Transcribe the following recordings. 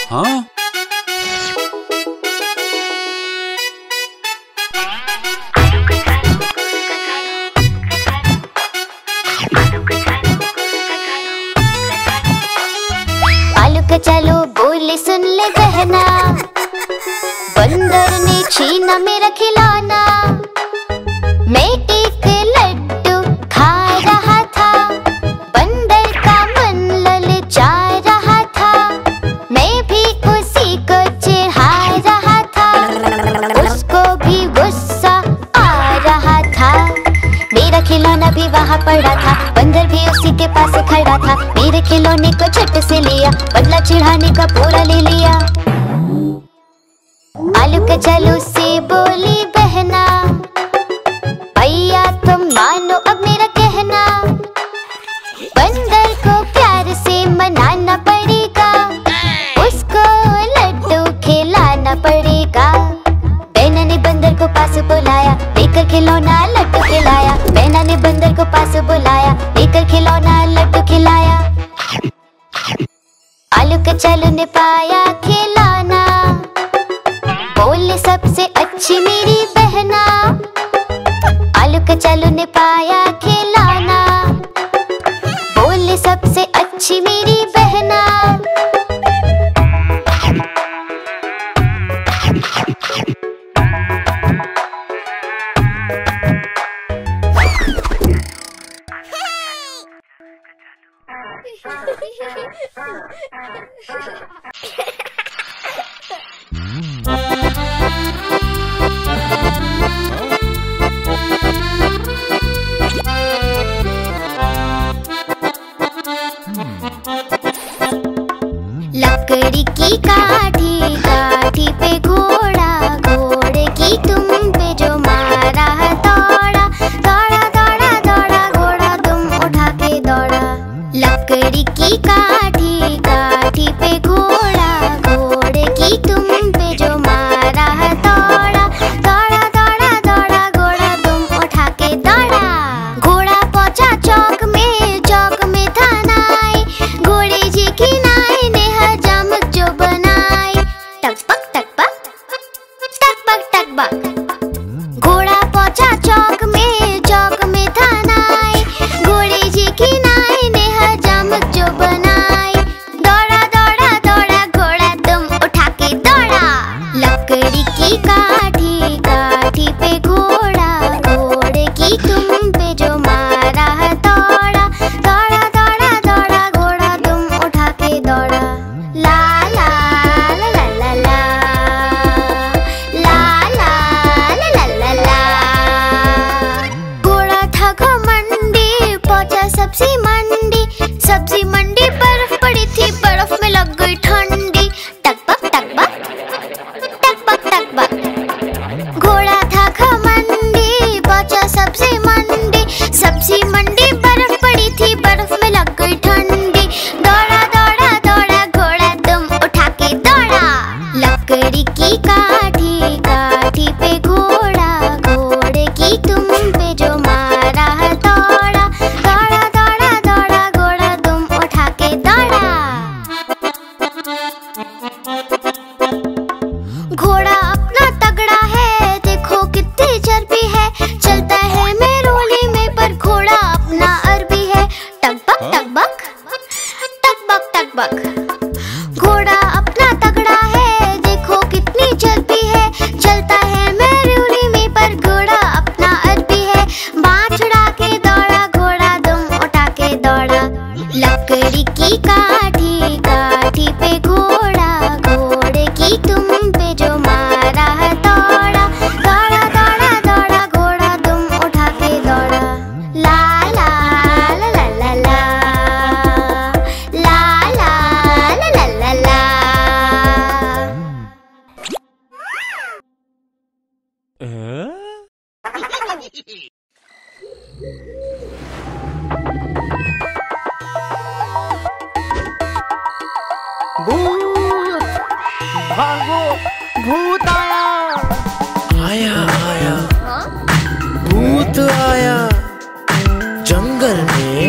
हाँ? आलू का चालू बोले सुन ले बहना, बंदर ने छीना मेरा खिलौना। मैं एक लड्डू खा रहा था, बंदर का मन ललचा रहा था। मैं भी उसी को चिढ़ा रहा था, उसको भी गुस्सा आ रहा था। मेरा खिलौना भी वहाँ पड़ा था, बंदर भी उसी के पास खड़ा था। मेरे खिलौने को झट से लिया, बदला चिढ़ाने का पूरा ले लिया। आलू का चालू से बोली बहना, भैया तुम मानो अब मेरा कहना। बंदर को प्यार से मनाना पड़ेगा, उसको लड्डू खिलाना पड़ेगा। बहना ने बंदर को पास बुलाया, लेकर खिलौना लड्डू खिलाया। बहना ने बंदर को पास बुलाया, लेकर खिलौना लड्डू खिलाया। आलू का चालू ने पाया खिलौना, बोले सबसे अच्छी मेरी बहना। आलू का चालू ने पाया खिलौना, बोले सबसे अच्छी मेरी बहना। लकड़ी की काठी, काठी पे घोड़ा, घोड़े की तुम पे जो मारा दौड़ा, दौड़ा दौड़ा दौड़ा घोड़ा तुम उठा के दौड़ा। लकड़ी की काठी, काठी पे घोड़ा, घोड़े की तुम पे जो मारा दौड़ा, दौड़ा दौड़ा दौड़ा घोड़ा तुम उठा के दौड़ा। घोड़ा पहुंचा चौक में, चौक में था नाई, घोड़े जी की नाई ने हजामत जो बनाई। टकबक टकबक टकबक टकबक। घोड़ा पहुंचा चौक में, चौक में था नाई, घोड़े जी की नाई ने हजामत जो बनाई। दौड़ा दौड़ा दौड़ा घोड़ा तुम उठा के दौड़ा। लकड़ी की काठी, काठी पे घोड़ा, घोड़े की तुम पे जो मारा दौड़ा, दौड़ा दौड़ा दौड़ा घोड़ा तुम उठा के दौड़ा। ला ला ला ला ला ला, ला ला ला ला ला। घोड़ा था घमंडी, पहुंचा सब्जी मंडी, सब्जी मंडी बर्फ पड़ी थी, बर्फ में लग गई ठंडी। टकबक टकबक टकबक टकबक। घोड़ा था घमंडी, पहुंचा सब्जी मंडी, सब्जी मंडी बर्फ पड़ी थी, बर्फ में लग गई ठंडी। दौड़ा दौड़ा दौड़ा घोड़ा तुम उठा के दौड़ा। लकड़ी की काठी, काठी पे घोड़ा, घोड़े की तुम पे जो मारा दौड़ा, दौड़ा दौड़ा दौड़ा घोड़ा तुम उठा के दौड़ा। घोड़ा अपना तगड़ा है, देखो कितनी चर्बी है, चलता है मेरोली में पर घोड़ा अपना अरबी है। टकबक टकबक टकबक टकबक। घोड़ा अपना तगड़ा है, देखो कितनी चर्बी है, चलता है मेरोली में पर घोड़ा अपना अरबी है। बाँह छुड़ा के दौड़ा घोड़ा तुम उठा के दौड़ा। लकड़ी की काठी, काठी पे घोड़ा, घोड़े की तुम पे जो मारा दौड़ा, दौड़ा दौड़ा दौड़ा घोड़ा तुम उठा के दौड़ा। ला ला ला ला ला ला, ला ला ला ला ला ला। भूत भागो, भूत आया। आया आया भूत आया, जंगल में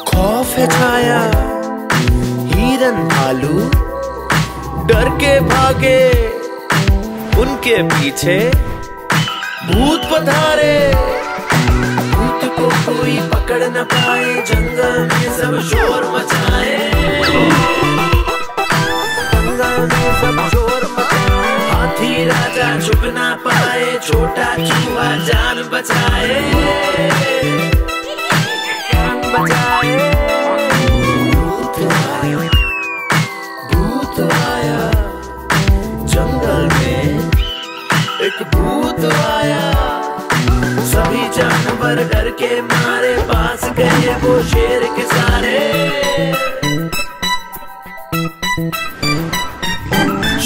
खौफ है छाया। हिरन भालू डर के भागे उनके पीछे भूत पधारे। भूत को कोई पकड़ न पाए, जंगल में सब शोर मचाए, जंगल में सब शोर मचाए। हाथी राजा छुप ना पाए, छोटा चूहा जान बचाए, जान बचाए। भूत आया जंगल में, एक भूत आया। सभी जानवर डर के मारे, पास गए वो शेर के सारे।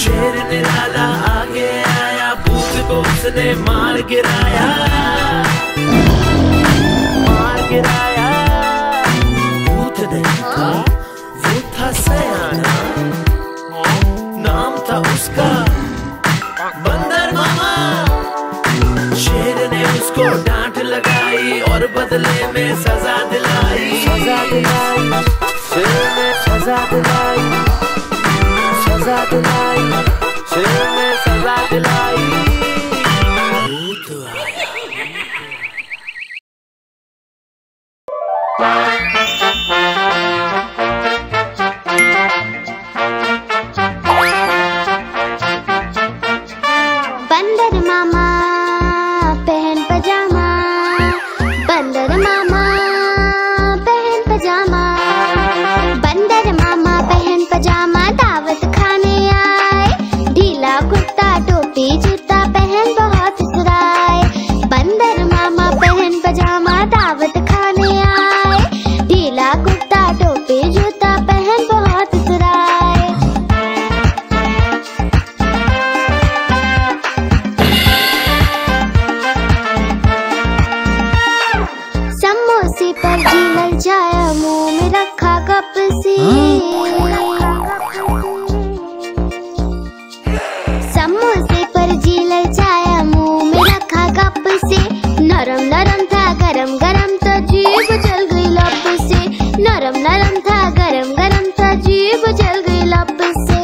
शेर निराला आगे आया, भूत को उसने मार गिराया, मार गिराया। भूत नहीं था, वो था सयाना, नाम था उसका बंदर मामा। शेर ने उसको डांट लगाई और बदले में सजा दिलाई, सजा दिलाई। शेर ने सजा दिलाई, सजा दिलाई, शेर ने सजा दिलाई। भूत बंदर मामा पहन पजामा, बंदर मामा पहन पजामा, बंदर मामा पहन पजामा दावत खाने आए। ढीला कुर्ता टोपी जूता पहन बहुत सुराए, बंदर मामा पहन पजामा दावत खाने आए। ढीला कुर्ता टोपी जूता पहन बहुत सुराए। समोसे पर जी ललचाया, मुंह में रखा कप से। समोसे पर जी ललचाया, मुंह में रखा कप से। नरम नरम था गरम गरम तो जीभ जल गई लब से। नरम नरम था गरम गरम तो जीभ जल गई लब से।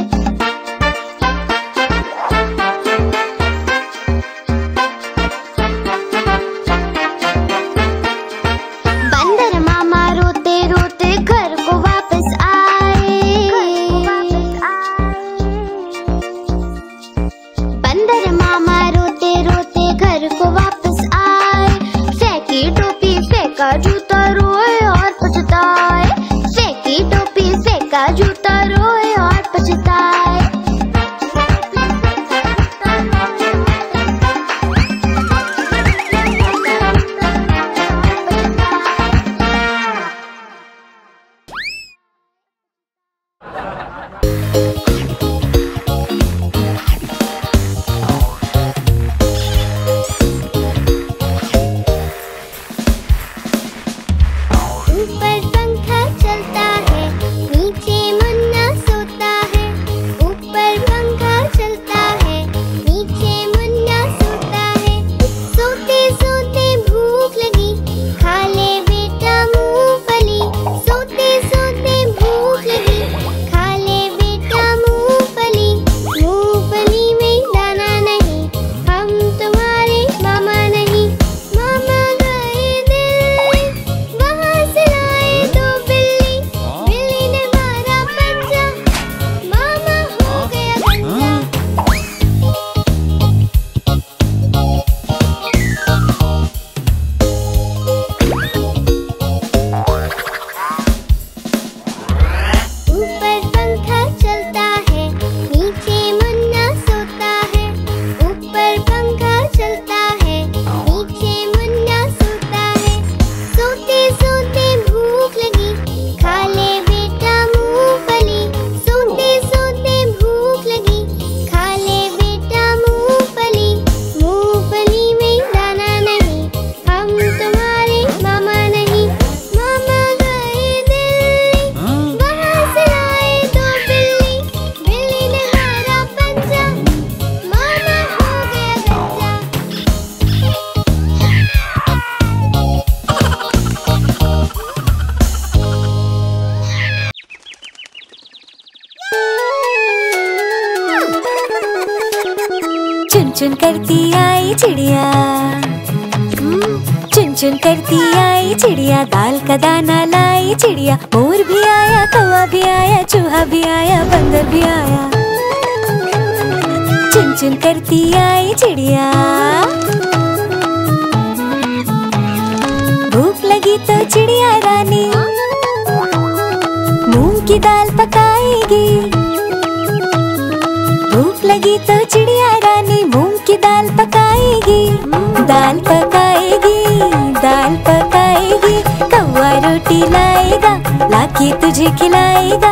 बंदर मामा रोते रोते घर को वापस आए। बंदर मामा रोते रोते घर को वापस आए। फेंकी टोपी फेंका जूता, रोए और पछताए। फेंकी चुन करती आई चिड़िया, चुन चुन करती आई चिड़िया, दाल का दाना लाई चिड़िया। मोर भी आया, कौवा भी आया, चूहा भी आया, बंदर भी आया। चुन चुन करती आई चिड़िया। भूख लगी तो चिड़िया रानी मूंग की दाल पकाएगी। भूख लगी तो चिड़िया रानी मूंग की दाल पकाएगी। दाल पकाएगी, दाल पकाएगी। कौवा रोटी लाएगा, लाके तुझे खिलाएगा।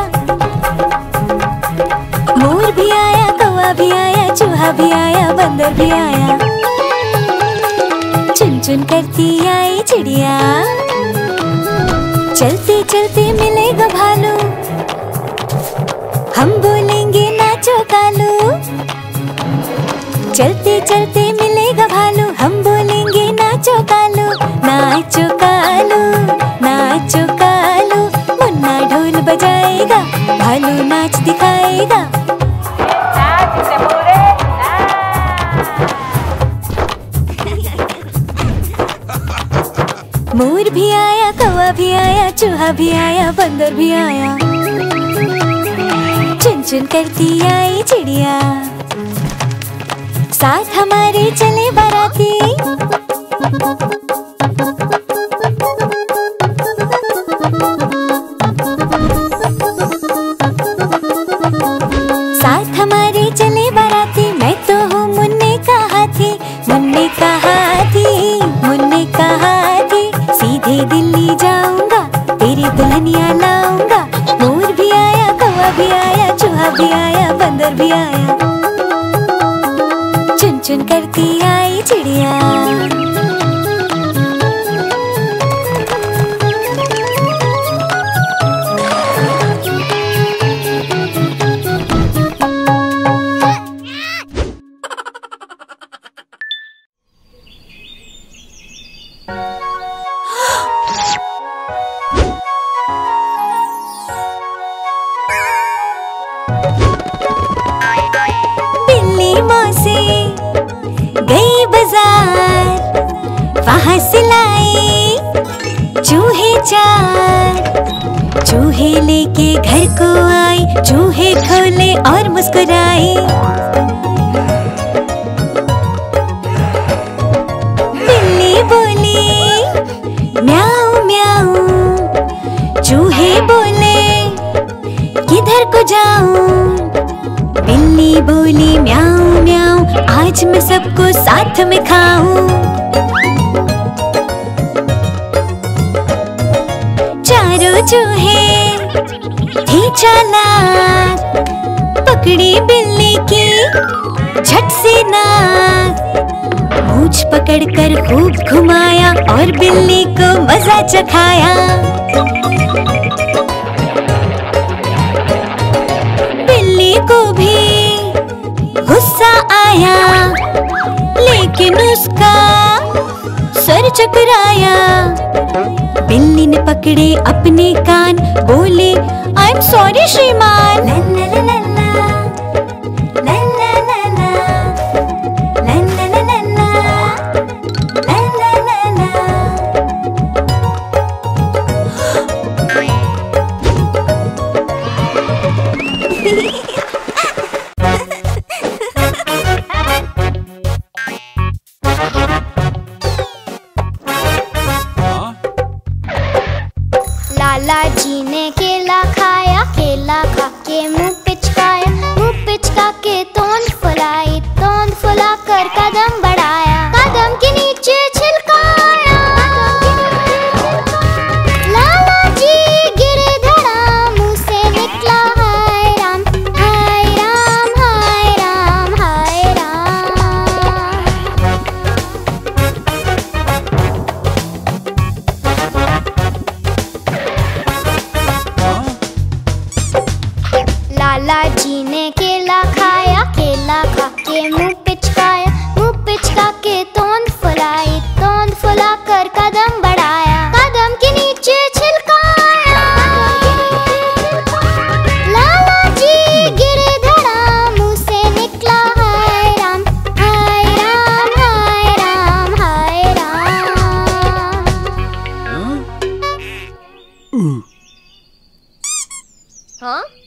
मोर भी आया, कौवा भी आया, चूहा भी आया, बंदर भी आया। चुन चुन करती आई चिड़िया। चलते चलते मिलेगा भालू, हम बोलेंगे नाचो कालू। चलते चलते मिलेगा भालू, हम बोलेंगे नाचो कालू। नाचो कालू, नाचो कालू। मुन्ना ढोल बजाएगा, भालू नाच दिखाएगा। मोर भी आया, कौवा भी आया, चूहा भी आया, बंदर भी आया। चुन चुन करती आई चिड़िया। साथ हमारे चले बाराती, साथ हमारे चले बाराती। मैं तो हूँ मुन्ने का हाथी, मुन्ने का हाथी, मुन्ने का हाथी। सीधे दिल्ली जाऊंगा, तेरी दुल्हनिया लाऊंगा। मोर भी आया, कौवा भी आया, चूहा भी आया, बंदर भी आया। चुन चुन करती आई चिड़िया। बिल्ली मौसी गई बाजार, वहाँ से लाई चूहे चार। चूहे लेके घर को आई, चूहे खोले और मुस्कुराई। बिल्ली बोली म्याऊ म्याऊ, चूहे बोले किधर को जाऊं। बिल्ली बोली म्याऊ म्याऊ, आज मैं सबको साथ में खाऊं। चारों चूहे थे चालाक, पकड़ी बिल्ली की झट से नाक। मूंछ पकड़कर खूब घुमाया और बिल्ली को मजा चखाया। बिल्ली को भी गुस्सा आया, लेकिन उसका सर चकराया। बिल्ली ने पकड़े अपने कान, बोले आई एम सॉरी श्रीमान। ला ला ला ला ला, ला ला ला ला, ला ला ला ला ला, ला ला ला ला। लाला जी ने केला खाया, केला खा के मुंह पिचकाया, मुंह पिचका के तोंद फुलाई, तोंद फुला कर कदम बढ़ाया, कदम के नीचे छिलकाया। लाला जी गिरे धड़ा, मुंह से निकला हाय राम, हाय राम, हाय राम, हाय राम। लाला जी ने केला खाया, हाँ